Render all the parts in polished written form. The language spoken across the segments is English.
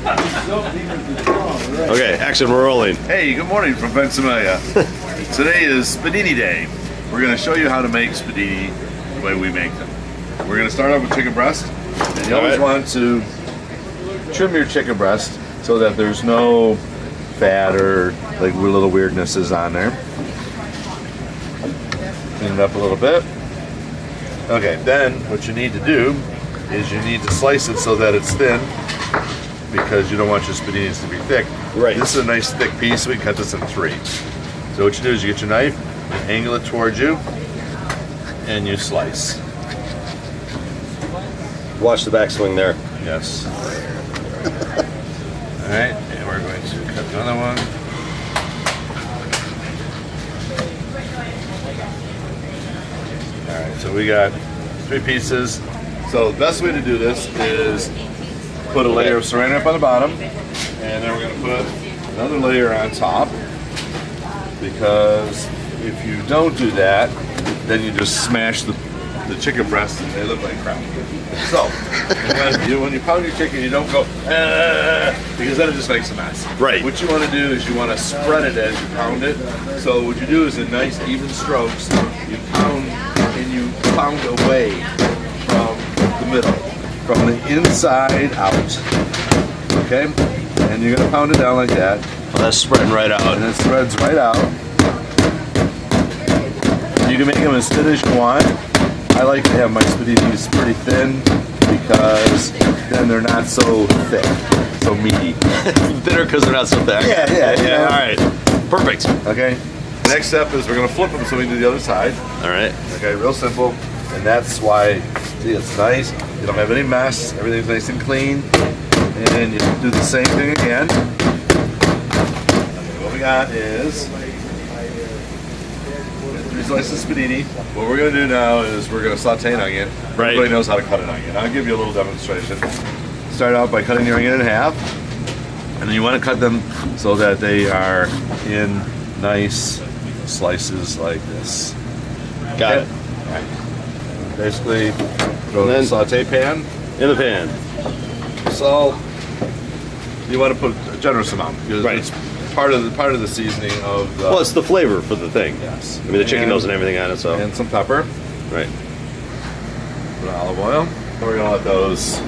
Okay, action, we're rolling. Hey, good morning from Ventimiglia. Today is Spidini Day. We're going to show you how to make Spidini the way we make them. We're going to start off with chicken breast. And you always want to trim your chicken breast so that there's no fat or like little weirdnesses on there. Clean it up a little bit. Okay, then what you need to do is you need to slice it so that it's thin, because you don't want your spadinis to be thick. Right. This is a nice thick piece, so we cut this in 3. So what you do is you get your knife, you angle it towards you, and you slice. Watch the backswing there. Yes. Alright, and we're going to cut another one. Alright, so we got 3 pieces. So the best way to do this is put a layer of saran wrap on the bottom, and then we're going to put another layer on top, because if you don't do that, then you just smash the chicken breasts and they look like crap. So, when you pound your chicken, you don't go, because then it just makes a mess. Right. What you want to do is you want to spread it as you pound it. So what you do is in nice even strokes, you pound and you pound away from the middle, from the inside out. Okay? And you're going to pound it down like that. Well, that's spreading right out. And it spreads right out. You can make them as thin as you want. I like to have my spadinis pretty thin because then they're not so thick, so meaty. Thinner because they're not so thick. Yeah. All right, perfect. Okay. Next step is we're going to flip them so we can do the other side. All right. Okay, real simple. And that's why, see, it's nice. You don't have any mess. Everything's nice and clean. And you do the same thing again. What we got is 3 slices of Spidini. What we're going to do now is we're going to saute an onion. Right. Everybody knows how to cut an onion. I'll give you a little demonstration. Start out by cutting your onion in half. And then you want to cut them so that they are in nice slices like this. Got it. Right. Basically, throw it in the saute pan. In the pan. Salt. You want to put a generous amount because Right. it's part of the seasoning of the. Well, it's the flavor for the thing. Yes. I mean, the chicken knows and everything on it, so. And some pepper. Right. Put olive oil. And we're gonna let those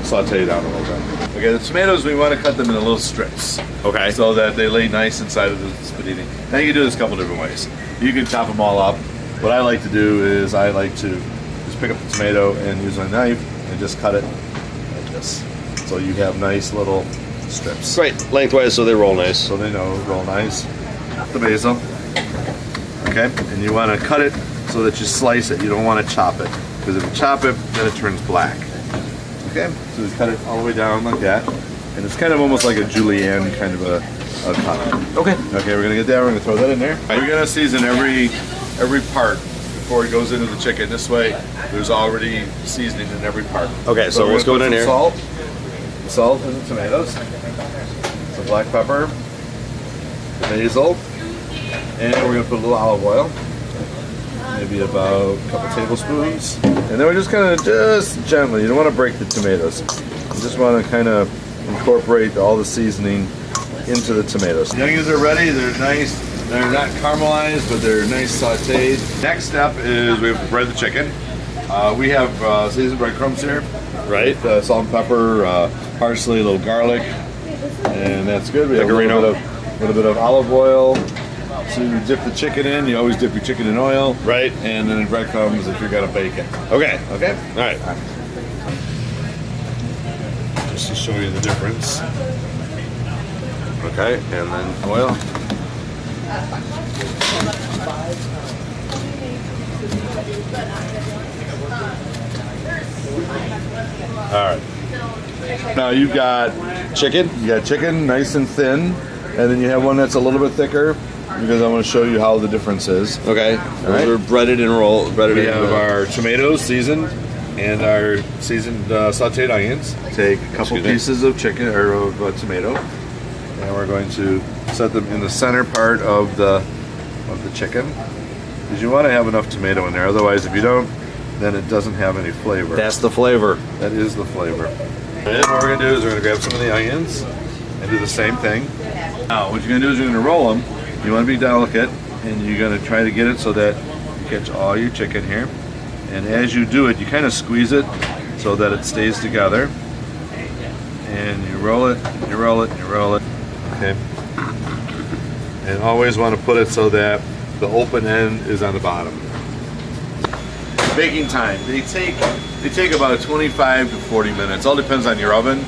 saute down a little bit. Okay, the tomatoes we want to cut them in little strips. Okay. So that they lay nice inside of the spaghetti. Now you can do this a couple different ways. You can chop them all up. What I like to do is I like to just pick up the tomato and use my knife and just cut it like this. So you have nice little strips. Right, lengthwise so they roll nice. So they know roll nice. The basil. Okay, and you want to cut it so that you slice it. You don't want to chop it, because if you chop it, then it turns black. Okay, so we cut it all the way down like that, and it's kind of almost like a julienne kind of a cut. Okay. Okay, we're gonna get that. We're gonna throw that in there. We're gonna season every part before it goes into the chicken. This way, there's already seasoning in every part. Okay, so what's going in here? Salt and the tomatoes, some black pepper, the basil, and we're gonna put a little olive oil, maybe about a couple tablespoons, and then we're just gonna just gently. You don't want to break the tomatoes. You just want to kind of incorporate all the seasoning into the tomatoes. The onions are ready. They're nice. They're not caramelized, but they're nice sautéed. Next step is we have to bread the chicken. We have seasoned breadcrumbs here. Right. Salt and pepper, parsley, a little garlic, and that's good. We have a little bit of olive oil to dip the chicken in. You always dip your chicken in oil. Right. And then breadcrumbs if you're gonna bake it. Okay. Okay? All right. Just to show you the difference. Okay, and then oil. All right. Now you've got chicken. You got chicken, nice and thin, and then you have one that's a little bit thicker, because I want to show you how the difference is. Okay. All right. We're breaded and rolled. We have our tomatoes seasoned and our seasoned sautéed onions. Take a couple pieces of chicken or of tomato, and we're going to set them in the center part of the chicken, because you want to have enough tomato in there. Otherwise, if you don't, then it doesn't have any flavor. That's the flavor. That is the flavor. And what we're gonna do is we're gonna grab some of the onions and do the same thing. Now, what you're gonna do is you're gonna roll them. You wanna be delicate, and you're gonna try to get it so that you catch all your chicken here. And as you do it, you kind of squeeze it so that it stays together. And you roll it, and you roll it, and you roll it. Okay. And always want to put it so that the open end is on the bottom. Baking time. They take about 25 to 40 minutes. All depends on your oven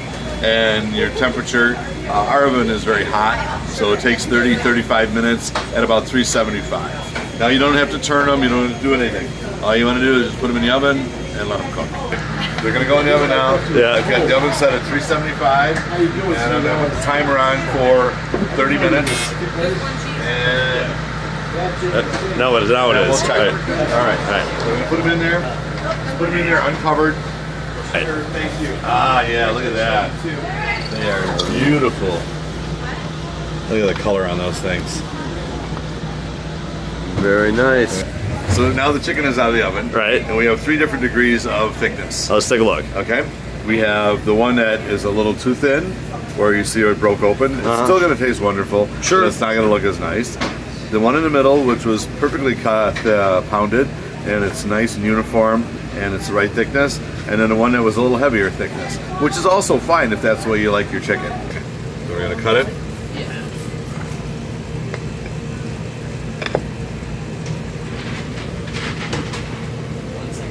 and your temperature. Our oven is very hot, so it takes 30-35 minutes at about 375. Now you don't have to turn them, you don't have to do anything. All you want to do is just put them in the oven and let them cook. They're going to go in the oven now. Yeah. I've got the oven set at 375, and I'm going to put the timer on for 30 minutes. And now it is. we'll check. All right. All right. So we're going to put them in there. Put them in there uncovered. Right. Ah, yeah, look at that. They are beautiful. Look at the color on those things. Very nice. So now the chicken is out of the oven. Right. And we have 3 different degrees of thickness. Let's take a look. Okay. We have the one that is a little too thin, where you see it broke open. It's still going to taste wonderful. Sure. But it's not going to look as nice. The one in the middle, which was perfectly cut, pounded, and it's nice and uniform, and it's the right thickness. And then the one that was a little heavier thickness, which is also fine if that's the way you like your chicken. Okay. So we're going to cut it.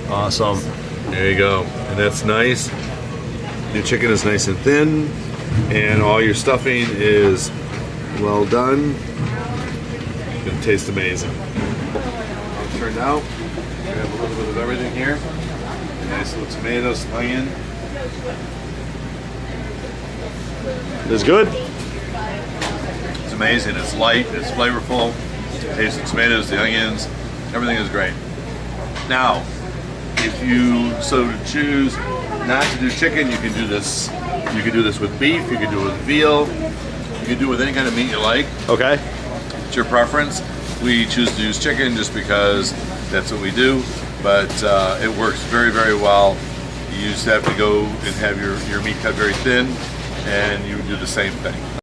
Awesome. There you go. And that's nice. Your chicken is nice and thin, and all your stuffing is well done. It's going to taste amazing. How it turned out. We have a little bit of everything here. Nice little tomatoes, onion. It's good. It's amazing. It's light, it's flavorful. Taste the tomatoes, the onions, everything is great. Now, if you so choose not to do chicken, you can do this. You can do this with beef. You can do it with veal. You can do it with any kind of meat you like. Okay. It's your preference. We choose to use chicken just because that's what we do. But it works very, very well. You just have to go and have your meat cut very thin, and you do the same thing.